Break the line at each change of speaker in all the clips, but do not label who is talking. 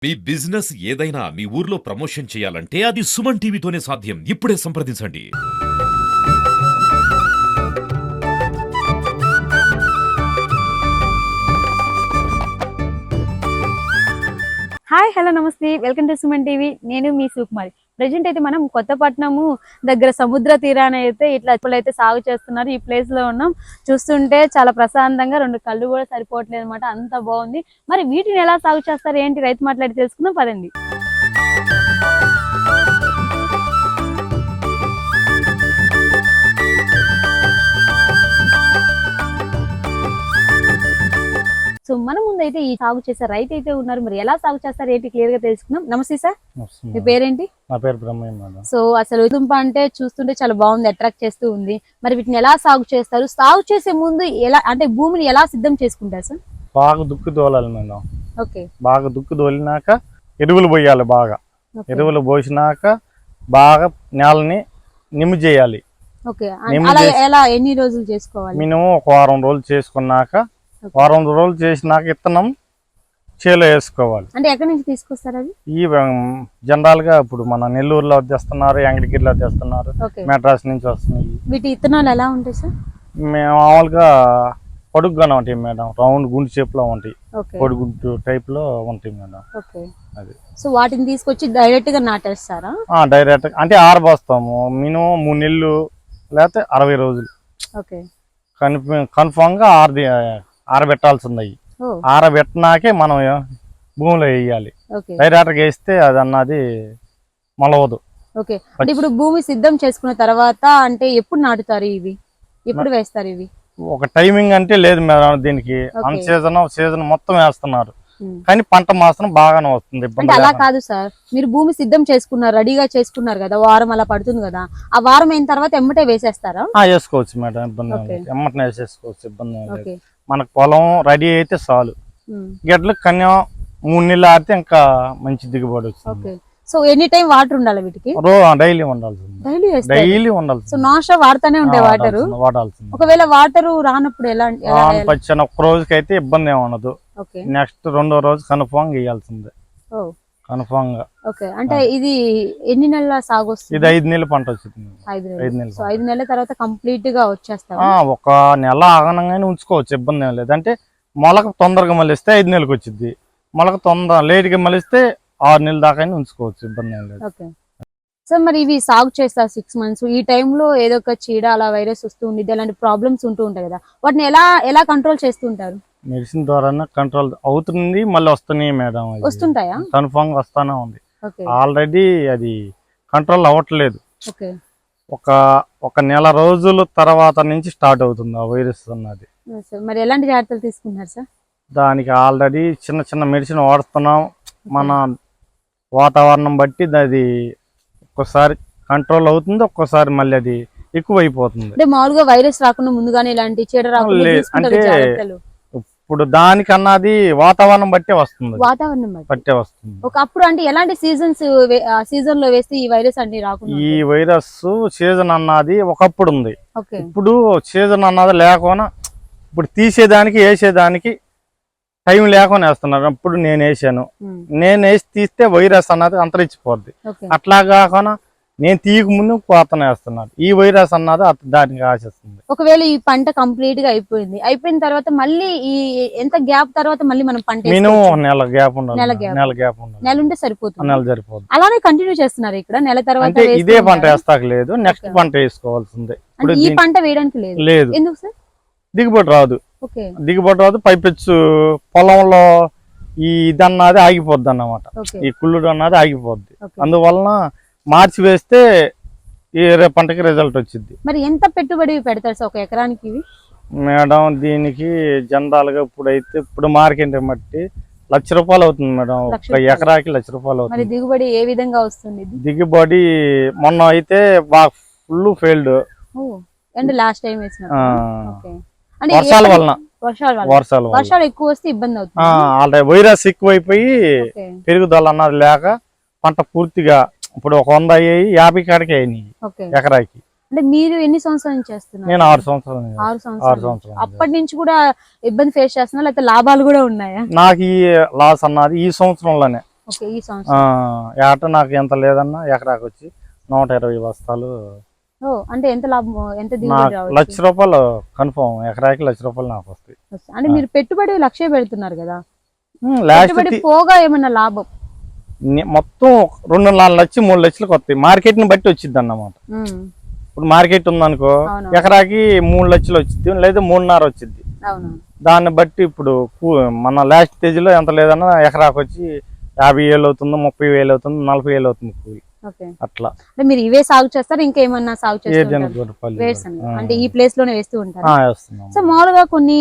మీ business ఏదైనా మీ ఊర్లో promotion చేయాలంటే అది సుమన్ టీవీతోనే సాధ్యం. ఇప్పుడే సంప్రదించండి.
హాయ్ హలో నమస్తే వెల్కమ్ టు సుమన్ టీవీ. నేను మీ సుకుమారి. ప్రెజెంట్ అయితే మనం కొత్తపట్నము దగ్గర సముద్ర తీరాన అయితే ఇట్లా ఇప్పుడైతే సాగు చేస్తున్నారు. ఈ ప్లేస్ లో ఉన్నాం. చూస్తుంటే చాలా ప్రశాంతంగా రెండు కళ్ళు కూడా సరిపోవట్లేదు అనమాట. అంత బాగుంది. మరి వీటిని ఎలా సాగు చేస్తారు ఏంటి రైతు మాట్లాడి తెలుసుకుందాం పదండి. సో మన ముందు అయితే ఈ సాగు చేసే రైతు అయితే ఉన్నారు. మరి ఎలా సాగు చేస్తారు ఏంటి క్లియర్ గా తెలుసుకుందాం. నమస్తే సార్, మీ పేరేంటి?
నా పేరు బ్రహ్మయ్య మేడం.
సో అసలు దుంప అంటే చూస్తుంటే చాలా బాగుంది, అట్రాక్ట్ చేస్తూ ఉంది. మరి వీటిని ఎలా సాగు చేస్తారు? సాగు చేసే ముందు ఎలా అంటే భూమిని ఎలా సిద్ధం చేసుకుంటారు సార్?
బాగా దుక్కు తోలాలి మేడం.
ఓకే,
బాగా దుక్కు తోలినాక ఎరువులు పోయాలి. బాగా ఎరువులు పోసినాక బాగా నేలని నిమ్ము చేయాలి.
ఓకే, అలా ఎలా ఎన్ని రోజులు చేసుకోవాలి?
మినిమం ఒక వారం రోజులు చేసుకున్నాక, వారం రోజులు చేసినాక ఇత్తనం చేలో వేసుకోవాలి.
అంటే ఎక్కడి నుంచి తీసుకొస్తారు అది?
ఈ జనరల్ గా ఇప్పుడు మన నెల్లూరులో తెస్తున్నారు, యాంగడిగిరిలో తెస్తున్నారు, మెడ్రాస్ నుంచి వస్తున్నాయి.
వీటి ఇత్తనాలు ఎలా ఉంటాయి సార్?
మేము మామూలుగా పొడుగ్గానే ఉంటాయి మేడం. రౌండ్ గుండు షేప్ లో ఉంటాయి, పొడుగుంటు టైప్ లో ఉంటాయి మేడం.
అది సో వాటిని తీసుకొచ్చి డైరెక్ట్ గా నాటేస్తారా?
డైరెక్ట్ అంటే ఆరబోస్తాము. మినిమం 3 నెలలు లేకపోతే 60 రోజులు కన్ఫామ్ గా ఆరబెట్టాల్సింది. ఆరబెట్టినాకే మనం భూమిలో వేయాలి. డైరెక్ట్ గా వేస్తే అది అన్నది మొలవదు.
ఓకే, అంటే ఇప్పుడు భూమి సిద్ధం చేసుకున్న తర్వాత అంటే ఎప్పుడు నాటుతారు ఇవి, ఎప్పుడు వేస్తారు ఇవి?
ఒక టైమింగ్ అంటే లేదు మేడం. దీనికి అన్ సీజన్ మొత్తం వేస్తున్నారు, కానీ పంట మాత్రం బాగానే వస్తుంది.
అంటే అలా కాదు సార్, మీరు భూమి సిద్ధం చేసుకున్నారు, రెడీగా చేసుకున్నారు కదా, వారం అలా పడుతుంది కదా, ఆ వారం అయిన తర్వాత ఎమ్మటే వేసేస్తారా?
వేసుకోవచ్చు మేడం, ఇబ్బంది ఎమ్మటనే వేసేసుకోవచ్చు, ఇబ్బంది లేదు. మనకు పొలం రెడీ అయితే చాలు. గెడ్లు కన్యా 3 నెలలు ఆడితే ఇంకా మంచి దిగుబడి వస్తుంది.
సో ఎనీ టైం వాటర్ ఉండాలి వీటికి?
డైలీ ఉండాల్సింది, డైలీ ఉండాలి.
సో నాన్ స్టాప్ వాడుతూనే ఉంటాయి వాటర్?
వాడాల్సింది.
ఒకవేళ వాటర్ రానప్పుడు ఎలా?
పచ్చిన ఒక్క రోజుకి అయితే ఇబ్బంది ఏమి ఉండదు. నెక్స్ట్ 2వ రోజు కన్ఫామ్ గీయాల్సిందే, కన్ఫామ్ గా.
ఓకే, అంటే ఇది ఎన్ని నెలల సాగు వస్తుంది?
ఇది 5 నెలల పంట వచ్చింది.
5 నెలలు. సో 5 నెలల తర్వాత కంప్లీట్ గా వచ్చేస్తాం.
ఒక నెల ఆగనంగానే ఉంచుకోవచ్చు, ఇబ్బంది ఏం లేదు. అంటే మొలక తొందరగా మలిస్తే 5 నెలలకు వచ్చింది, మొలక లేట్ గా మలిస్తే 6 నెలల దాకా ఉంచుకోవచ్చు, ఇబ్బంది ఏం లేదు.
ఓకే సార్, మరి ఇవి సాగు చేస్తారు 6 months. ఈ టైంలో ఏదో ఒక చీడ అలా వైరస్ వస్తూ ఉండేది, అలాంటి ప్రాబ్లమ్స్ ఉంటూ ఉంటాయి కదా, వాటిని ఎలా కంట్రోల్ చేస్తుంటారు?
మెడిసిన్ ద్వారా కంట్రోల్ అవుతుంది, మళ్ళీ వస్తున్నాయి మేడం.
వస్తుంటాయా?
కన్ఫామ్ గా వస్తానే ఉంది. ఆల్రెడీ అది కంట్రోల్ అవ్వట్లేదు. ఒక నెల రోజుల తర్వాత నుంచి స్టార్ట్ అవుతుంది ఆ వైరస్ అన్నది.
మరి ఎలాంటి జాగ్రత్తలు తీసుకున్నారు సార్?
దానికి ఆల్రెడీ చిన్న మెడిసిన్ వాడుతున్నాం. మన వాతావరణం బట్టి అది ఒక్కోసారి కంట్రోల్ అవుతుంది, ఒక్కోసారి మళ్ళీ అది ఎక్కువ అయిపోతుంది.
అంటే మామూలుగా వైరస్ రాకుండా ముందుగానే ఇలాంటి చీడ రాకుండా
అంటే ఇప్పుడు దానికన్నది వాతావరణం బట్టే వస్తుంది.
వాతావరణం
బట్టే వస్తుంది.
ఒకప్పుడు అంటే ఎలాంటి సీజన్ లో వేస్తే ఈ వైరస్ అన్ని రాకుండా?
ఈ వైరస్ సీజన్ అన్నది ఒకప్పుడు ఉంది, ఇప్పుడు సీజన్ అన్నది లేకుండా ఇప్పుడు తీసేదానికి వేసేదానికి టైం లేకుండా వేస్తున్నారు. అప్పుడు నేను వేసాను, నేను వేసి తీస్తే వైరస్ అన్నది అంతరించిపోద్ది. అట్లా కాకుండా నేను తీయక ముందు కోతన వేస్తున్నాను. ఈ వైరస్ అన్నది దానికి ఆశిస్తుంది.
ఒకవేళ ఈ పంట కంప్లీట్ గా అయిపోయిన తర్వాత మళ్ళీ ఈ ఎంత గ్యాప్ తర్వాత మళ్ళీ మనం పంట
మినిమం నెల గ్యాప్ ఉండాలి.
నెల ఉంటే సరిపోతుంది.
నెల సరిపోతుంది.
అలానే కంటిన్యూ చేస్తున్నారు ఇక్కడ. నెల తర్వాత
ఇదే పంట వేస్తాక లేదు, నెక్స్ట్ పంట వేసుకోవాల్సిందే.
ఈ పంట వేయడానికి లేదు. ఎందుకు సార్?
దిగుబడి రాదు. పైపెచ్చు పొలంలో ఈ ఇదన్నది ఆగిపోద్ది అన్నమాట. ఈ కుళ్ళుడు అన్నది ఆగిపోద్ది. అందువలన మార్చి వేస్తే ఈ పంటకి రిజల్ట్ వచ్చింది.
మరి ఎంత పెట్టుబడి పెడతారు సార్ ఒక ఎకరానికి
మేడం? దీనికి జనరల్ గా ఇప్పుడు మార్కెట్ బట్టి ₹1,00,000 అవుతుంది మేడం. ఒక ఎకరాకి ₹1,00,000 అవుతుంది.
దిగుబడి ఏ విధంగా వస్తుంది?
దిగుబడి మొన్న అయితే బాగా ఫుల్ ఫెయిల్డ్.
లాస్ట్ టైం వర్షాలు ఎక్కువ వస్తే ఇబ్బంది అవుతుంది.
ఆల్రెడీ వైరస్ ఎక్కువైపోయి పెరుగుదల అన్నది లేక పంట పూర్తిగా ఇప్పుడు 100 అయ్యాయి, 50 కాడికి అయినాయి ఎకరాకి.
అంటే మీరు ఎన్ని సంవత్సరాల నుంచి చేస్తున్నారు?
నేను 6 సంవత్సరాలు.
అప్పటి నుంచి కూడా ఇబ్బంది ఫేస్ చేస్తున్నా, లేకపోతే లాభాలు కూడా ఉన్నాయా?
నాకు ఈ లాస్ అన్నది ఈ సంవత్సరంలోనే
ఓకే, ఈ సంవత్సరం
ఏట నాకు ఎంత లేదన్నా ఎకరాకి వచ్చి 120 బస్తాలు.
ఓ, అంటే ఎంత లాభం, ఎంత
నాకు
దిగుబడి రావచ్చు?
₹1,00,000 కన్ఫర్మ్, ఎకరాకి ₹1,00,000 నాకు వస్తాయి.
అంటే మీరు పెట్టుబడి 1,00,000 పెడుతున్నారు కదా,
లాస్ట్
పెట్టుబడి పోగా ఏమన్నా లాభం?
మొత్తం 2-4 లక్షలు 3 లక్షలకు వస్తాయి. మార్కెట్ ని బట్టి వచ్చింది అన్నమాట. ఇప్పుడు మార్కెట్ ఉందనుకో,
అవును.
ఎకరాకి 3 లక్షలు వచ్చింది లేదా 3.5 వచ్చింది.
అవును.
దాన్ని బట్టి ఇప్పుడు మన లాస్ట్ స్టేజ్ లో ఎంత లేదన్నా ఎకరాకి వచ్చి 50,000 అవుతుందో, 30,000 అవుతుందో, 40,000 అవుతుంది కూలి.
ఓకే,
అట్లా.
అంటే మీరు ఇవే సాగు చేస్తారు, ఇంకేమన్నా సాగు
ఏదైనా
చేస్తారు?
గొర్రెపల్లి
అంటే ఈ ప్లేస్ లోనే వేస్తూ ఉంటారు.
వేస్తున్నాం.
సో మామూలుగా కొన్ని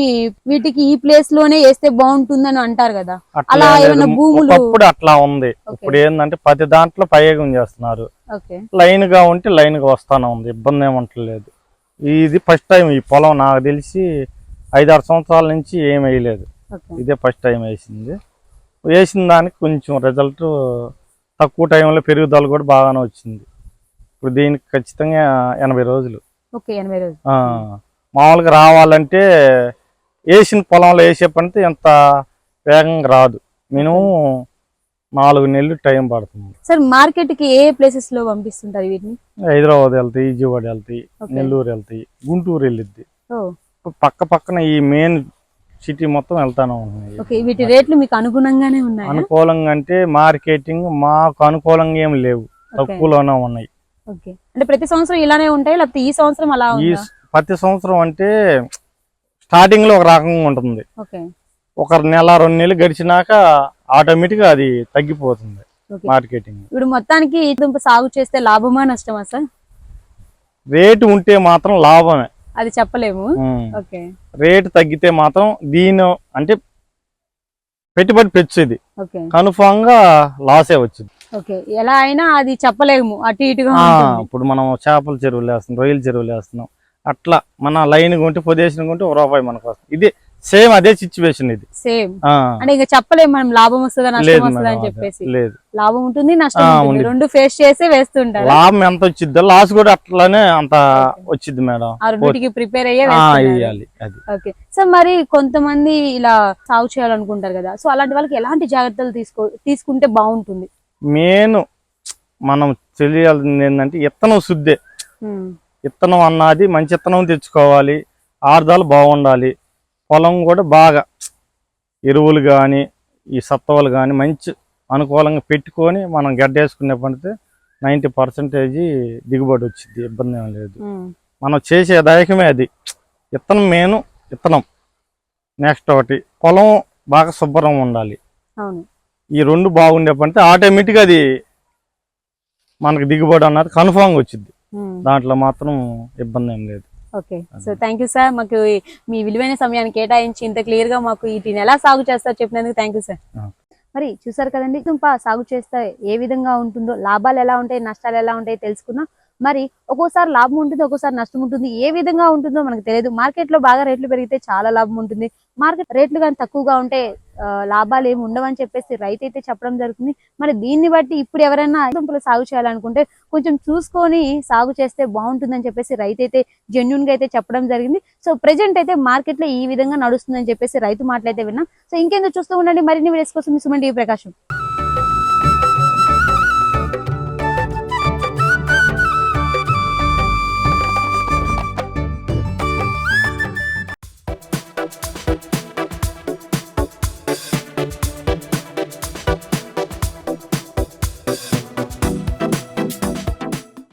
వీటికి ఈ ప్లేస్ లోనే వేస్తే బాగుంటుందని అంటారు కదా,
అట్లా
అలా
ఏం
ఏమైనా
లేదు.
భూములు?
ఒకప్పుడు అట్లా ఉంది. ఇప్పుడు ఏంటంటే ప్రతి దాంట్లో ప్రయోగం చేస్తున్నారు.
ఓకే,
లైన్ గా ఉంటే లైన్ గా వస్తానే ఉంది, ఇబ్బంది ఏమంటలేదు. ఇది ఫస్ట్ టైం ఈ పొలం నాకు తెలిసి 5-6 సంవత్సరాల నుంచి ఏం వేయలేదు.
ఓకే.
ఇదే ఫస్ట్ టైం వేసింది. వేసిన దానికి కొంచెం రిజల్ట్ తక్కువ టైంలో పెరుగుదల కూడా బాగానే వచ్చింది. ఇప్పుడు దీనికి ఖచ్చితంగా 80 రోజులు.
ఓకే, 80 రోజులు.
మామూలుగా రావాలంటే వేసిన పొలంలో వేసే పనితో ఎంత వేగంగా రాదు. మినిమం 4 నెలలు టైం పడుతుంది.
సార్ మార్కెట్ కి ఏ ప్లేసెస్ లో పంపిస్తుంటారు వీటిని?
హైదరాబాద్ వెళ్తాయి, విజయవాడ వెళ్తాయి,
ఓకే.
నెల్లూరు వెళ్తాయి, గుంటూరు వెళ్ళిద్ది.
ఓ,
పక్కన ఈ మెయిన్ సిటీ మొత్తం వెళ్తానే ఉన్నాయి.
ఓకే. వీటి రేట్లు మీకు అనుగుణంగానే ఉన్నాయి?
అనుకూలంగా అంటే మార్కెటింగ్ మాకు అనుకూలంగా ఏం లేవు, తక్కువలోనే ఉన్నాయి.
ఓకే, అంటే ప్రతి సంవత్సరం ఇలానే ఉంటాయి లేకపోతే ఈ సంవత్సరం అలా
ఈ
ఉందా?
ప్రతి సంవత్సరం అంటే స్టార్టింగ్ లో ఒక రకంగా ఉంటుంది.
ఓకే,
ఒక నెల 2 నెలలు గడిచినాక ఆటోమేటిక్ గా అది తగ్గిపోతుంది మార్కెటింగ్.
ఇప్పుడు మొత్తానికి ఈ దుంప సాగు చేస్తే లాభమా నష్టమా సార్?
రేటు ఉంటే మాత్రం లాభమే,
అది చెప్పలేము. ఓకే,
రేటు తగ్గితే మాత్రం దీని అంటే పెట్టుబడి పెంచేది
ఓకే,
కన్ఫామ్ గా లాసే వచ్చింది.
ఓకే. ఎలా అయినా అది చెప్పలేము, అటు ఇటుగా ఉంటుంది.
ఇప్పుడు మనం చేపల చెరువులు వేస్తున్నాం, రొయ్యల చెరువులు వేస్తున్నాం. అట్లా మన లైన్ కొంటే పొజిషన్ కొంటే ₹1 మనకు వస్తుంది. ఇది సేమ్ అదే సిచ్యువేషన్ ఇది.
సేమ్ అంటే ఇంకా చెప్పలేము మనం లాభం వస్తుందా నష్టం వస్తుందా అని చెప్పేసి.
లేదు,
లాభం ఉంటుంది నష్టం ఉంటుంది, రెండు ఫేస్ చేసి వేస్తుంటారు.
లాభం ఎంత వచ్చిద్దో లాస్ కూడా అట్లానే అంత వచ్చింది మేడం.
ఆ రెండింటికి ప్రిపేర్ అయ్యే
వేయాలి అది.
ఓకే. సో మరి కొంతమంది ఇలా సాగు చేయాలనుకుంటారు కదా, సో అలాంటి వాళ్ళకి ఎలాంటి జాగ్రత్తలు తీసుకుంటే బాగుంటుంది?
మెయిన్ మనం తెలియాల్సింది ఏంటంటే విత్తనం శుద్ధే. విత్తనం అన్నది మంచి విత్తనం తెచ్చుకోవాలి, ఆర్దాలు బాగుండాలి, పొలం కూడా బాగా ఎరువులు కానీ ఈ సత్వాలు కానీ మంచి అనుకూలంగా పెట్టుకొని మనం గడ్డేసుకునే పడితే 90% దిగుబడి వచ్చింది, ఇబ్బంది ఏం లేదు. మనం చేసే దాయకమే అది. విత్తనం మెయిన్, విత్తనం నెక్స్ట్ ఒకటి పొలం బాగా శుభ్రంగా ఉండాలి. ఈ రెండు బాగుండే పడితే ఆటోమేటిక్గా అది మనకు దిగుబడి అన్నది కన్ఫామ్గా వచ్చింది, దాంట్లో మాత్రం ఇబ్బంది ఏం లేదు.
Okay, so thank you sir, మాకు మీ విలువైన సమయాన్ని కేటాయించి ఇంత క్లియర్ గా మాకు వీటిని ఎలా సాగు చేస్తారో చెప్పినందుకు థ్యాంక్ యూ సార్. మరి చూసారు కదండి, దుంప సాగు చేస్తే ఏ విధంగా ఉంటుందో, లాభాలు ఎలా ఉంటాయి, నష్టాలు ఎలా ఉంటాయి తెలుసుకున్నాం. మరి ఒక్కోసారి లాభం ఉంటుంది, ఒక్కోసారి నష్టం ఉంటుంది, ఏ విధంగా ఉంటుందో మనకు తెలియదు. మార్కెట్ లో బాగా రేట్లు పెరిగితే చాలా లాభం ఉంటుంది, మార్కెట్ రేట్లు కానీ తక్కువగా ఉంటే లాభాలు ఏమి ఉండవని చెప్పేసి రైతు అయితే చెప్పడం జరుగుతుంది. మరి దీన్ని బట్టి ఇప్పుడు ఎవరైనా దుంపలు సాగు చేయాలనుకుంటే కొంచెం చూసుకొని సాగు చేస్తే బాగుంటుందని చెప్పేసి రైతు అయితే జెన్యున్ గా అయితే చెప్పడం జరిగింది. సో ప్రెజెంట్ అయితే మార్కెట్ లో ఈ విధంగా నడుస్తుందని చెప్పేసి రైతు మాటలైతే విన్నాం. సో ఇంకేందో చూస్తూ ఉండండి, మరిన్ని వీడియోస్ కోసం సుమన్ టీవీ ప్రకాశం.